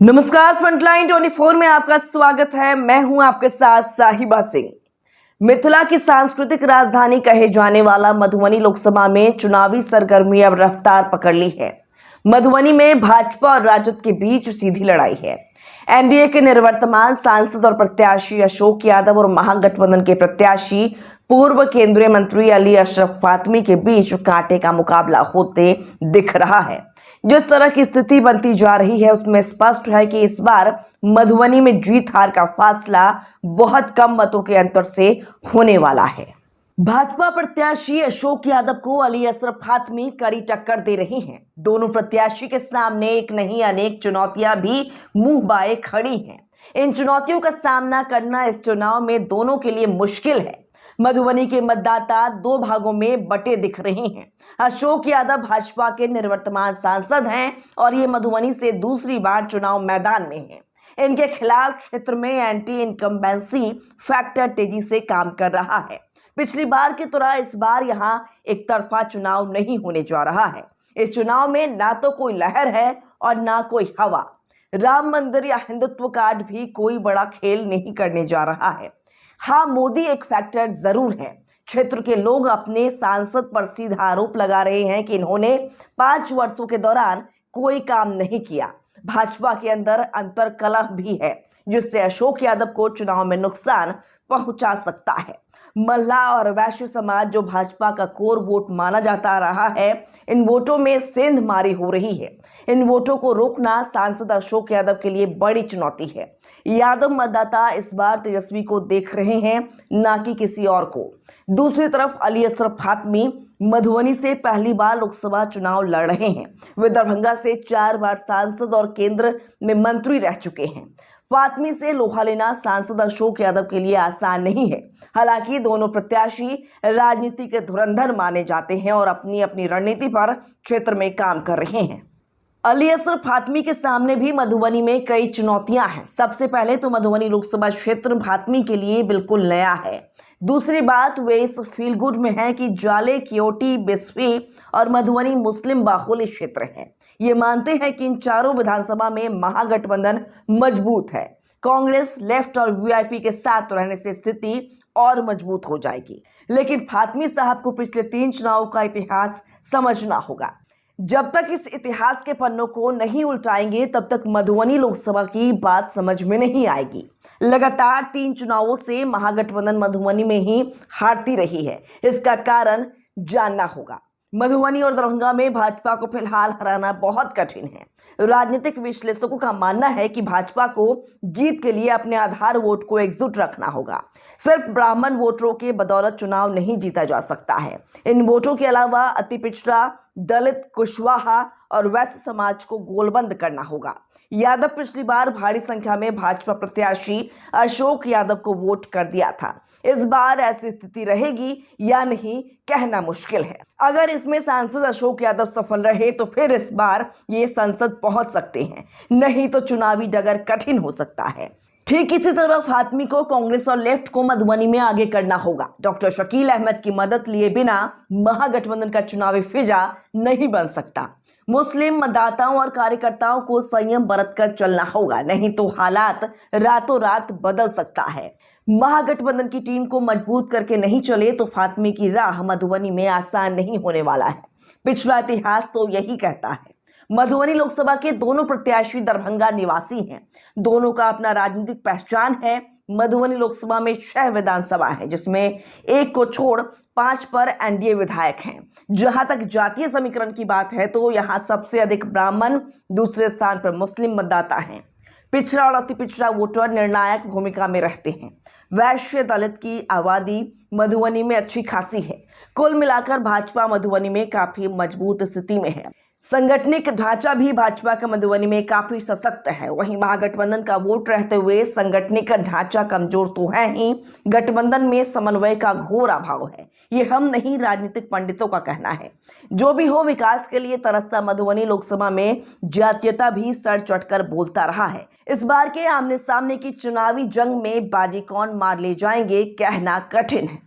नमस्कार, फ्रंटलाइन 24 में आपका स्वागत है। मैं हूं आपके साथ साहिबा सिंह। मिथिला की सांस्कृतिक राजधानी कहे जाने वाला मधुबनी लोकसभा में चुनावी सरगर्मी अब रफ्तार पकड़ ली है। मधुबनी में भाजपा और राजद के बीच सीधी लड़ाई है। एनडीए के निवर्तमान सांसद और प्रत्याशी अशोक यादव और महागठबंधन के प्रत्याशी पूर्व केंद्रीय मंत्री अली अशरफ फातमी के बीच कांटे का मुकाबला होते दिख रहा है। जिस तरह की स्थिति बनती जा रही है उसमें स्पष्ट है कि इस बार मधुबनी में जीत हार का फासला बहुत कम मतों के अंतर से होने वाला है। भाजपा प्रत्याशी अशोक यादव को अली अशरफ फातमी कड़ी टक्कर दे रही हैं। दोनों प्रत्याशी के सामने एक नहीं अनेक चुनौतियां भी मुंह बाए खड़ी हैं। इन चुनौतियों का सामना करना इस चुनाव में दोनों के लिए मुश्किल है। मधुबनी के मतदाता दो भागों में बटे दिख रहे हैं। अशोक यादव भाजपा के निवर्तमान सांसद हैं और ये मधुबनी से दूसरी बार चुनाव मैदान में हैं। इनके खिलाफ क्षेत्र में एंटी इनकम्बेंसी फैक्टर तेजी से काम कर रहा है। पिछली बार की तरह इस बार यहां एक तरफा चुनाव नहीं होने जा रहा है। इस चुनाव में ना तो कोई लहर है और ना कोई हवा। राम मंदिर या हिंदुत्व कार्ड भी कोई बड़ा खेल नहीं करने जा रहा है। हाँ, मोदी एक फैक्टर जरूर है। क्षेत्र के लोग अपने सांसद पर सीधा आरोप लगा रहे हैं कि इन्होंने 5 वर्षों के दौरान कोई काम नहीं किया। भाजपा के अंदर अंतर्कलह भी है जिससे अशोक यादव को चुनाव में नुकसान पहुंचा सकता है। महिला और वैश्य समाज जो भाजपा का कोर वोट माना जाता रहा है, इन वोटों में सेंध मारी हो रही है। इन वोटों को रोकना सांसद अशोक यादव के लिए बड़ी चुनौती है। यादव मतदाता इस बार तेजस्वी को देख रहे हैं, ना कि किसी और को। दूसरी तरफ अली अशरफ फातमी मधुबनी से पहली बार लोकसभा चुनाव लड़ रहे हैं। वे दरभंगा से 4 बार सांसद और केंद्र में मंत्री रह चुके हैं। फातमी से लोहा लेना सांसद अशोक यादव के लिए आसान नहीं है। हालांकि दोनों प्रत्याशी राजनीति के धुरंधर माने जाते हैं और अपनी अपनी रणनीति पर क्षेत्र में काम कर रहे हैं। अली अशरफ फातमी के सामने भी मधुबनी में कई चुनौतियां हैं। सबसे पहले तो मधुबनी लोकसभा क्षेत्र फातमी के लिए बिल्कुल नया है। दूसरी बात, वे इस फील गुड में है कि जाले, केओटी, बिस्फी और मधुबनी मुस्लिम बाहुल्य क्षेत्र है। ये मानते हैं कि इन चारों विधानसभा में महागठबंधन मजबूत है। कांग्रेस, लेफ्ट और वीआईपी के साथ रहने से स्थिति और मजबूत हो जाएगी। लेकिन फातमी साहब को पिछले 3 चुनावों का इतिहास समझना होगा। जब तक इस इतिहास के पन्नों को नहीं उल्टाएंगे तब तक मधुबनी लोकसभा की बात समझ में नहीं आएगी। लगातार 3 चुनावों से महागठबंधन मधुबनी में ही हारती रही है। इसका कारण जानना होगा। मधुबनी और दरभंगा में भाजपा को फिलहाल हराना बहुत कठिन है। राजनीतिक विश्लेषकों का मानना है कि भाजपा को जीत के लिए अपने आधार वोट को एकजुट रखना होगा। सिर्फ ब्राह्मण वोटरों के बदौलत चुनाव नहीं जीता जा सकता है। इन वोटों के अलावा अति पिछड़ा, दलित, कुशवाहा और वैश्य समाज को गोलबंद करना होगा। यादव पिछली बार भारी संख्या में भाजपा प्रत्याशी अशोक यादव को वोट कर दिया था। इस बार ऐसी स्थिति रहेगी या नहीं कहना मुश्किल है। अगर इसमें सांसद अशोक यादव सफल रहे तो फिर इस बार ये संसद पहुंच सकते हैं, नहीं तो चुनावी डगर कठिन हो सकता है। ठीक इसी तरह फातमी को कांग्रेस और लेफ्ट को मधुबनी में आगे करना होगा। डॉक्टर शकील अहमद की मदद लिए बिना महागठबंधन का चुनावी फिजा नहीं बन सकता। मुस्लिम मतदाताओं और कार्यकर्ताओं को संयम बरतकर चलना होगा, नहीं तो हालात रातों रात बदल सकता है। महागठबंधन की टीम को मजबूत करके नहीं चले तो फातमी की राह मधुबनी में आसान नहीं होने वाला है। पिछला इतिहास तो यही कहता है। मधुबनी लोकसभा के दोनों प्रत्याशी दरभंगा निवासी हैं। दोनों का अपना राजनीतिक पहचान है। मधुबनी लोकसभा में 6 विधानसभा है, जिसमें 1 को छोड़ 5 पर एनडीए विधायक हैं। जहां तक जातीय समीकरण की बात है तो यहां सबसे अधिक ब्राह्मण, दूसरे स्थान पर मुस्लिम मतदाता हैं। पिछड़ा और अति पिछड़ा वोटर निर्णायक भूमिका में रहते हैं। वैश्य, दलित की आबादी मधुबनी में अच्छी खासी है। कुल मिलाकर भाजपा मधुबनी में काफी मजबूत स्थिति में है। संगठनिक ढांचा भी भाजपा का मधुबनी में काफी सशक्त है। वहीं महागठबंधन का वोट रहते हुए संगठनिक ढांचा कमजोर तो है ही, गठबंधन में समन्वय का घोर अभाव है। ये हम नहीं, राजनीतिक पंडितों का कहना है। जो भी हो, विकास के लिए तरसता मधुबनी लोकसभा में जातीयता भी सर चढ़कर बोलता रहा है। इस बार के आमने सामने की चुनावी जंग में बाजी कौन मार ले जाएंगे कहना कठिन है।